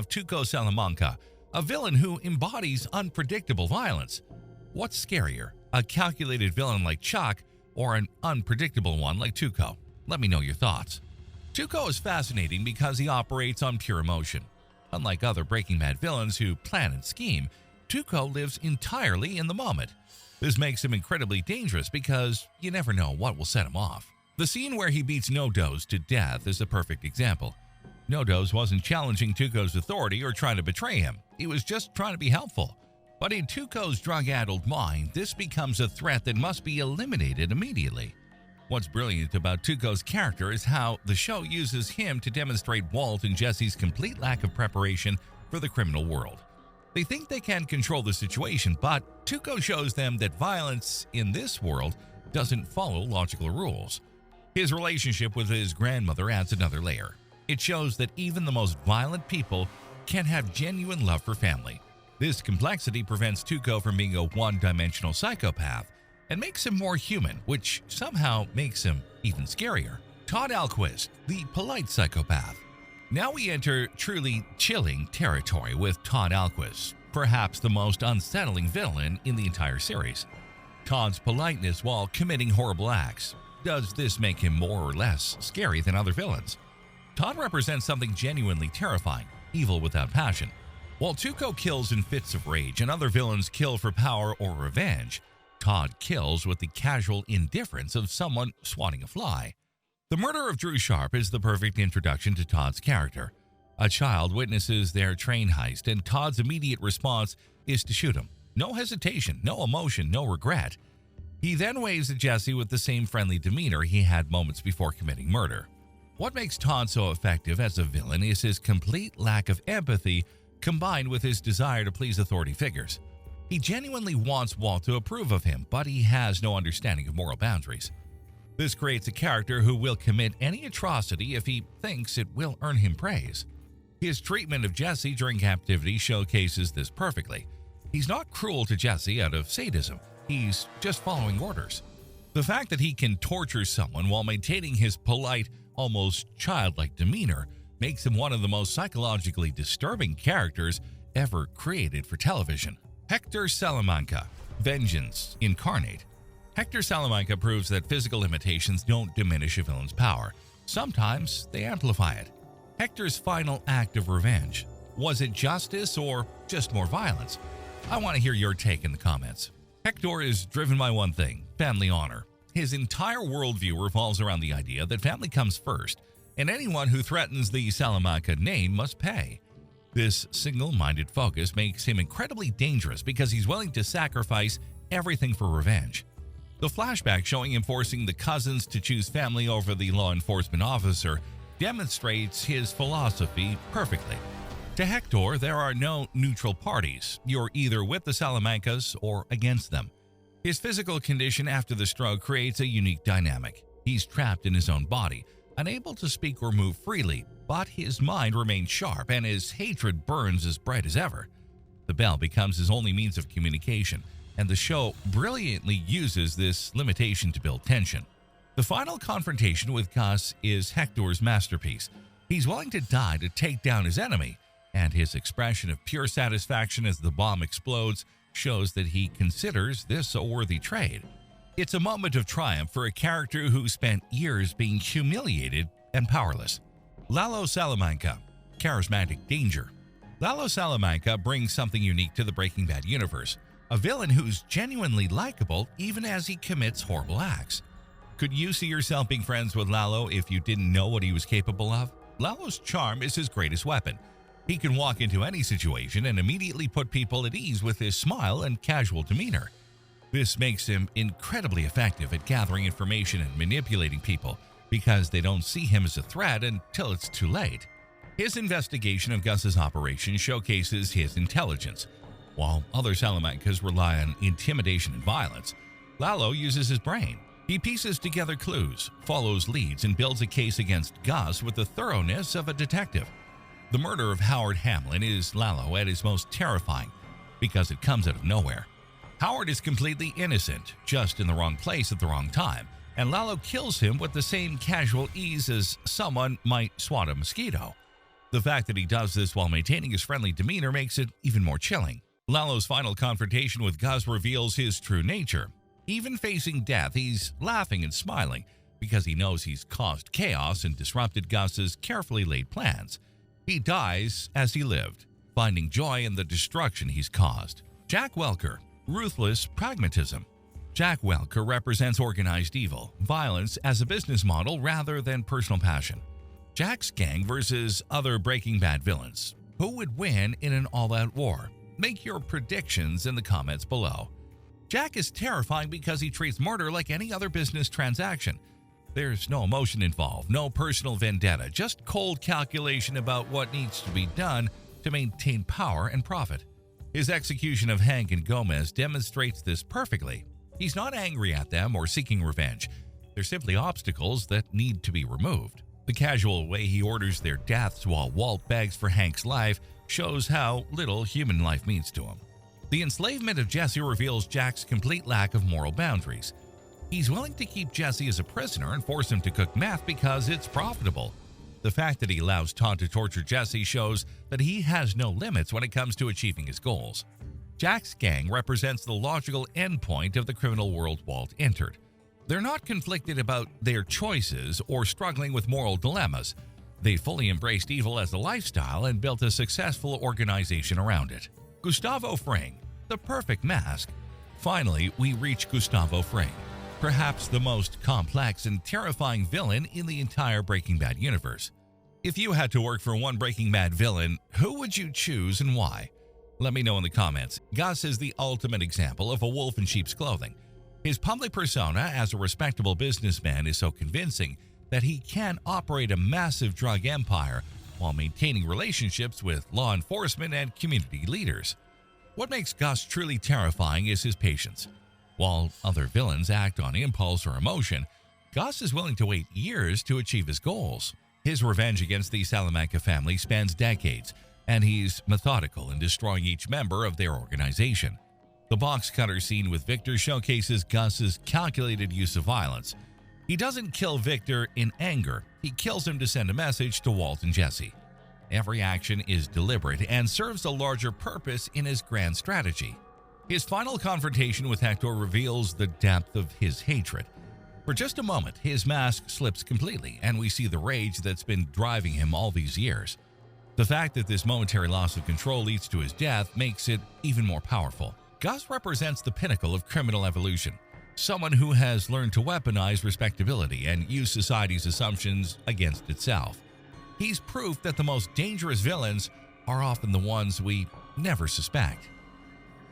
of Tuco Salamanca, a villain who embodies unpredictable violence. What's scarier, a calculated villain like Chuck or an unpredictable one like Tuco? Let me know your thoughts. Tuco is fascinating because he operates on pure emotion. Unlike other Breaking Bad villains who plan and scheme, Tuco lives entirely in the moment. This makes him incredibly dangerous because you never know what will set him off. The scene where he beats No-Dose to death is a perfect example. No-Dose wasn't challenging Tuco's authority or trying to betray him. He was just trying to be helpful. But in Tuco's drug-addled mind, this becomes a threat that must be eliminated immediately. What's brilliant about Tuco's character is how the show uses him to demonstrate Walt and Jesse's complete lack of preparation for the criminal world. They think they can control the situation, but Tuco shows them that violence in this world doesn't follow logical rules. His relationship with his grandmother adds another layer. It shows that even the most violent people can have genuine love for family. This complexity prevents Tuco from being a one-dimensional psychopath and makes him more human, which somehow makes him even scarier. Todd Alquist, the polite psychopath. Now we enter truly chilling territory with Todd Alquist, perhaps the most unsettling villain in the entire series. Todd's politeness while committing horrible acts. Does this make him more or less scary than other villains? Todd represents something genuinely terrifying, evil without passion. While Tuco kills in fits of rage and other villains kill for power or revenge, Todd kills with the casual indifference of someone swatting a fly. The murder of Drew Sharp is the perfect introduction to Todd's character. A child witnesses their train heist, and Todd's immediate response is to shoot him. No hesitation, no emotion, no regret. He then waves at Jesse with the same friendly demeanor he had moments before committing murder. What makes Todd so effective as a villain is his complete lack of empathy combined with his desire to please authority figures. He genuinely wants Walt to approve of him, but he has no understanding of moral boundaries. This creates a character who will commit any atrocity if he thinks it will earn him praise. His treatment of Jesse during captivity showcases this perfectly. He's not cruel to Jesse out of sadism. He's just following orders. The fact that he can torture someone while maintaining his polite, almost childlike demeanor makes him one of the most psychologically disturbing characters ever created for television. Hector Salamanca, Vengeance, Incarnate. Hector Salamanca proves that physical limitations don't diminish a villain's power. Sometimes they amplify it. Hector's final act of revenge. Was it justice or just more violence? I want to hear your take in the comments. Hector is driven by one thing: family honor. His entire worldview revolves around the idea that family comes first, and anyone who threatens the Salamanca name must pay. This single-minded focus makes him incredibly dangerous because he's willing to sacrifice everything for revenge. The flashback showing him forcing the cousins to choose family over the law enforcement officer demonstrates his philosophy perfectly. To Hector, there are no neutral parties. You're either with the Salamancas or against them. His physical condition after the stroke creates a unique dynamic. He's trapped in his own body, unable to speak or move freely, but his mind remains sharp and his hatred burns as bright as ever. The bell becomes his only means of communication, and the show brilliantly uses this limitation to build tension. The final confrontation with Gus is Hector's masterpiece. He's willing to die to take down his enemy, and his expression of pure satisfaction as the bomb explodes shows that he considers this a worthy trade. It's a moment of triumph for a character who spent years being humiliated and powerless. Lalo Salamanca, Charismatic Danger. Lalo Salamanca brings something unique to the Breaking Bad universe, a villain who's genuinely likable even as he commits horrible acts. Could you see yourself being friends with Lalo if you didn't know what he was capable of? Lalo's charm is his greatest weapon. He can walk into any situation and immediately put people at ease with his smile and casual demeanor. This makes him incredibly effective at gathering information and manipulating people because they don't see him as a threat until it's too late. His investigation of Gus's operation showcases his intelligence. While other Salamancas rely on intimidation and violence, Lalo uses his brain. He pieces together clues, follows leads, and builds a case against Gus with the thoroughness of a detective. The murder of Howard Hamlin is Lalo at his most terrifying because it comes out of nowhere. Howard is completely innocent, just in the wrong place at the wrong time, and Lalo kills him with the same casual ease as someone might swat a mosquito. The fact that he does this while maintaining his friendly demeanor makes it even more chilling. Lalo's final confrontation with Gus reveals his true nature. Even facing death, he's laughing and smiling because he knows he's caused chaos and disrupted Gus's carefully laid plans. He dies as he lived, finding joy in the destruction he's caused. Jack Welker, Ruthless, Pragmatism. Jack Welker represents organized evil, violence as a business model rather than personal passion. Jack's gang versus other Breaking Bad villains. Who would win in an all-out war? Make your predictions in the comments below. Jack is terrifying because he treats murder like any other business transaction. There's no emotion involved, no personal vendetta, just cold calculation about what needs to be done to maintain power and profit. His execution of Hank and Gomez demonstrates this perfectly. He's not angry at them or seeking revenge. They're simply obstacles that need to be removed. The casual way he orders their deaths while Walt begs for Hank's life shows how little human life means to him. The enslavement of Jesse reveals Jack's complete lack of moral boundaries. He's willing to keep Jesse as a prisoner and force him to cook meth because it's profitable. The fact that he allows Todd to torture Jesse shows that he has no limits when it comes to achieving his goals. Jack's gang represents the logical endpoint of the criminal world Walt entered. They're not conflicted about their choices or struggling with moral dilemmas. They fully embraced evil as a lifestyle and built a successful organization around it. Gustavo Fring, the perfect mask. Finally, we reach Gustavo Fring, perhaps the most complex and terrifying villain in the entire Breaking Bad universe. If you had to work for one Breaking Bad villain, who would you choose and why? Let me know in the comments. Gus is the ultimate example of a wolf in sheep's clothing. His public persona as a respectable businessman is so convincing that he can operate a massive drug empire while maintaining relationships with law enforcement and community leaders. What makes Gus truly terrifying is his patience. While other villains act on impulse or emotion, Gus is willing to wait years to achieve his goals. His revenge against the Salamanca family spans decades, and he's methodical in destroying each member of their organization. The box cutter scene with Victor showcases Gus's calculated use of violence. He doesn't kill Victor in anger, he kills him to send a message to Walt and Jesse. Every action is deliberate and serves a larger purpose in his grand strategy. His final confrontation with Hector reveals the depth of his hatred. For just a moment, his mask slips completely, and we see the rage that's been driving him all these years. The fact that this momentary loss of control leads to his death makes it even more powerful. Gus represents the pinnacle of criminal evolution, someone who has learned to weaponize respectability and use society's assumptions against itself. He's proof that the most dangerous villains are often the ones we never suspect.